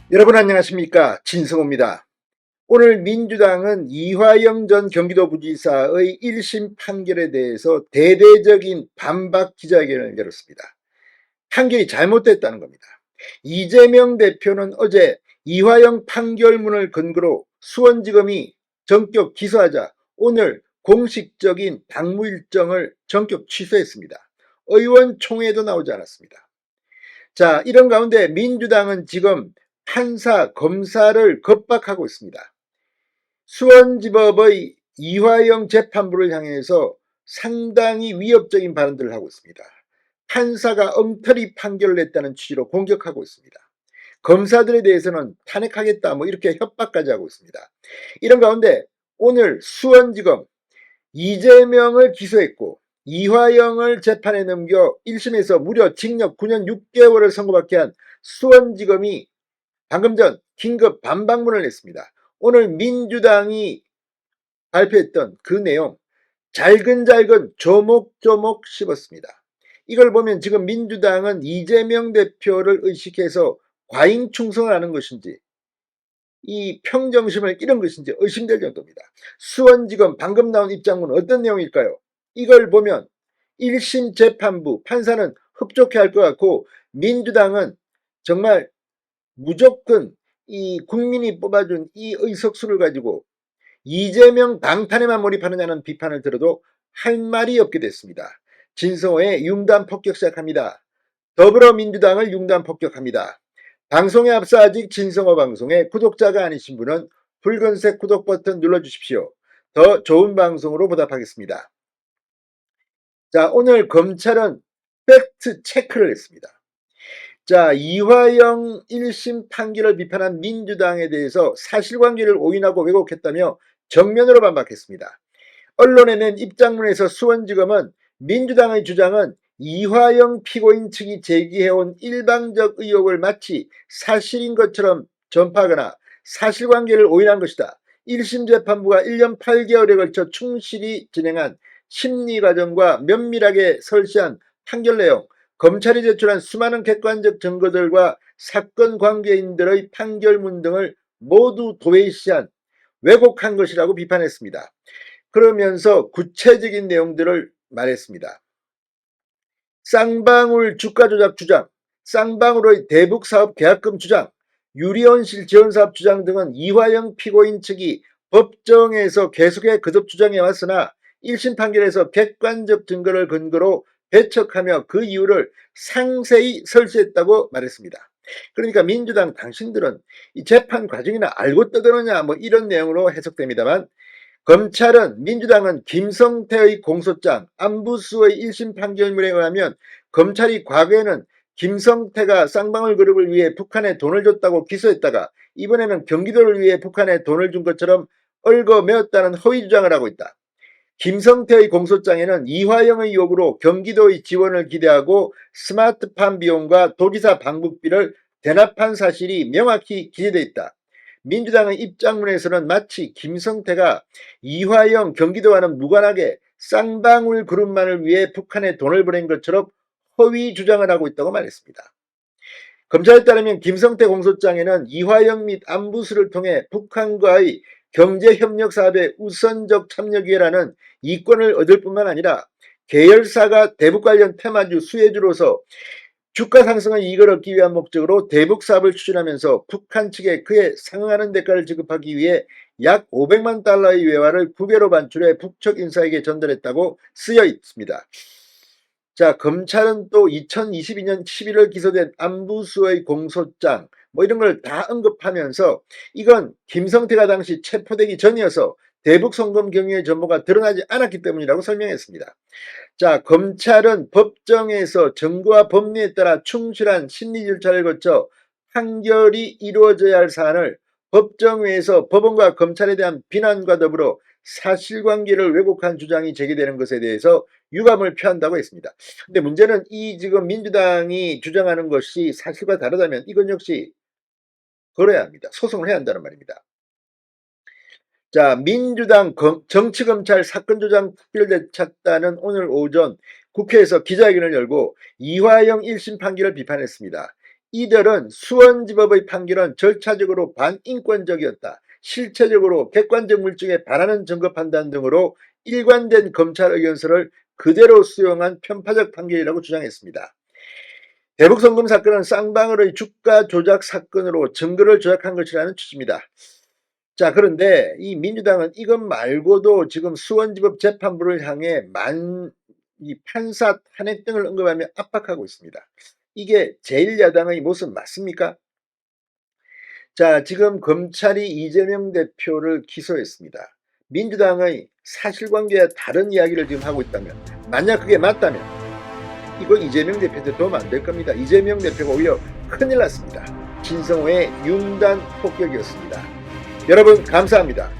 여러분 안녕하십니까, 진성호입니다. 오늘 민주당은 이화영 전 경기도부지사의 1심 판결에 대해서 대대적인 반박 기자회견을 열었습니다. 판결이 잘못됐다는 겁니다. 이재명 대표는 어제 이화영 판결문을 근거로 수원지검이 전격 기소하자 오늘 공식적인 당무 일정을 전격 취소했습니다. 의원총회도 나오지 않았습니다. 자, 이런 가운데 민주당은 지금 판사, 검사를 겁박하고 있습니다. 수원지법의 이화영 재판부를 향해서 상당히 위협적인 발언들을 하고 있습니다. 판사가 엉터리 판결을 냈다는 취지로 공격하고 있습니다. 검사들에 대해서는 탄핵하겠다 이렇게 협박까지 하고 있습니다. 이런 가운데 오늘 수원지검 이재명을 기소했고 이화영을 재판에 넘겨 1심에서 무려 징역 9년 6개월을 선고받게 한 수원지검이 방금 전 긴급 반박문을 냈습니다. 오늘 민주당이 발표했던 그 내용 잘근잘근 조목조목 씹었습니다. 이걸 보면 지금 민주당은 이재명 대표를 의식해서 과잉 충성을 하는 것인지 이 평정심을 잃은 것인지 의심될 정도입니다. 수원지검 방금 나온 입장문은 어떤 내용일까요? 이걸 보면 1심 재판부 판사는 흡족해 할 것 같고 민주당은 정말 무조건 이 국민이 뽑아준 이 의석수를 가지고 이재명 방탄에만 몰입하느냐는 비판을 들어도 할 말이 없게 됐습니다. 진성호의 융단 폭격 시작합니다. 더불어민주당을 융단 폭격합니다. 방송에 앞서 아직 진성호 방송에 구독자가 아니신 분은 붉은색 구독 버튼 눌러주십시오. 더 좋은 방송으로 보답하겠습니다. 자, 오늘 검찰은 팩트 체크를 했습니다. 자, 이화영 1심 판결을 비판한 민주당에 대해서 사실관계를 오인하고 왜곡했다며 정면으로 반박했습니다. 언론에 낸 입장문에서 수원지검은 민주당의 주장은 이화영 피고인 측이 제기해온 일방적 의혹을 마치 사실인 것처럼 전파하거나 사실관계를 오인한 것이다. 1심 재판부가 1년 8개월에 걸쳐 충실히 진행한 심리과정과 면밀하게 설시한 판결 내용, 검찰이 제출한 수많은 객관적 증거들과 사건 관계인들의 판결문 등을 모두 도외시한 왜곡한 것이라고 비판했습니다. 그러면서 구체적인 내용들을 말했습니다. 쌍방울 주가 조작 주장, 쌍방울의 대북사업 계약금 주장, 유리온실 지원사업 주장 등은 이화영 피고인 측이 법정에서 계속해 거듭 주장해 왔으나 1심 판결에서 객관적 증거를 근거로 배척하며 그 이유를 상세히 설시했다고 말했습니다. 그러니까 민주당 당신들은 이 재판 과정이나 알고 떠드느냐 이런 내용으로 해석됩니다만 검찰은 민주당은 김성태의 공소장, 안부수의 1심 판결문에 의하면 검찰이 과거에는 김성태가 쌍방울 그룹을 위해 북한에 돈을 줬다고 기소했다가 이번에는 경기도를 위해 북한에 돈을 준 것처럼 얽어매었다는 허위 주장을 하고 있다. 김성태의 공소장에는 이화영의 요구로 경기도의 지원을 기대하고 스마트팜 비용과 도지사 방북비를 대납한 사실이 명확히 기재되어 있다. 민주당의 입장문에서는 마치 김성태가 이화영 경기도와는 무관하게 쌍방울 그룹만을 위해 북한에 돈을 보낸 것처럼 허위 주장을 하고 있다고 말했습니다. 검찰에 따르면 김성태 공소장에는 이화영 및 안부수를 통해 북한과의 경제협력 사업에 우선적 참여기회라는 이권을 얻을 뿐만 아니라 계열사가 대북 관련 테마주 수혜주로서 주가 상승의 이익을 얻기 위한 목적으로 대북 사업을 추진하면서 북한 측에 그에 상응하는 대가를 지급하기 위해 약 500만 달러의 외화를 국외로 반출해 북측 인사에게 전달했다고 쓰여 있습니다. 자, 검찰은 또 2022년 11월 기소된 안부수의 공소장 이런 걸 다 언급하면서 이건 김성태가 당시 체포되기 전이어서 대북 송금 경위의 전모가 드러나지 않았기 때문이라고 설명했습니다. 자, 검찰은 법정에서 정부와 법리에 따라 충실한 심리 절차를 거쳐 판결이 이루어져야 할 사안을 법정에서 법원과 검찰에 대한 비난과 더불어 사실관계를 왜곡한 주장이 제기되는 것에 대해서 유감을 표한다고 했습니다. 근데 문제는 이 지금 민주당이 주장하는 것이 사실과 다르다면 이건 역시 걸어야 합니다. 소송을 해야 한다는 말입니다. 자, 민주당 정치검찰 사건조장 특별대책단은 오늘 오전 국회에서 기자회견을 열고 이화영 1심 판결을 비판했습니다. 이들은 수원지법의 판결은 절차적으로 반인권적이었다. 실체적으로 객관적 물증에 반하는 증거 판단 등으로 일관된 검찰 의견서를 그대로 수용한 편파적 판결이라고 주장했습니다. 대북송금 사건은 쌍방울의 주가 조작 사건으로 증거를 조작한 것이라는 취지입니다. 자, 그런데 이 민주당은 이것 말고도 지금 수원지법 재판부를 향해 이 판사 탄핵 등을 언급하며 압박하고 있습니다. 이게 제1야당의 모습 맞습니까? 자, 지금 검찰이 이재명 대표를 기소했습니다. 민주당의 사실관계와 다른 이야기를 지금 하고 있다면, 만약 그게 맞다면 이거 이재명 대표한테 도움 안 될 겁니다. 이재명 대표가 오히려 큰일 났습니다. 진성호의 융단 폭격이었습니다. 여러분 감사합니다.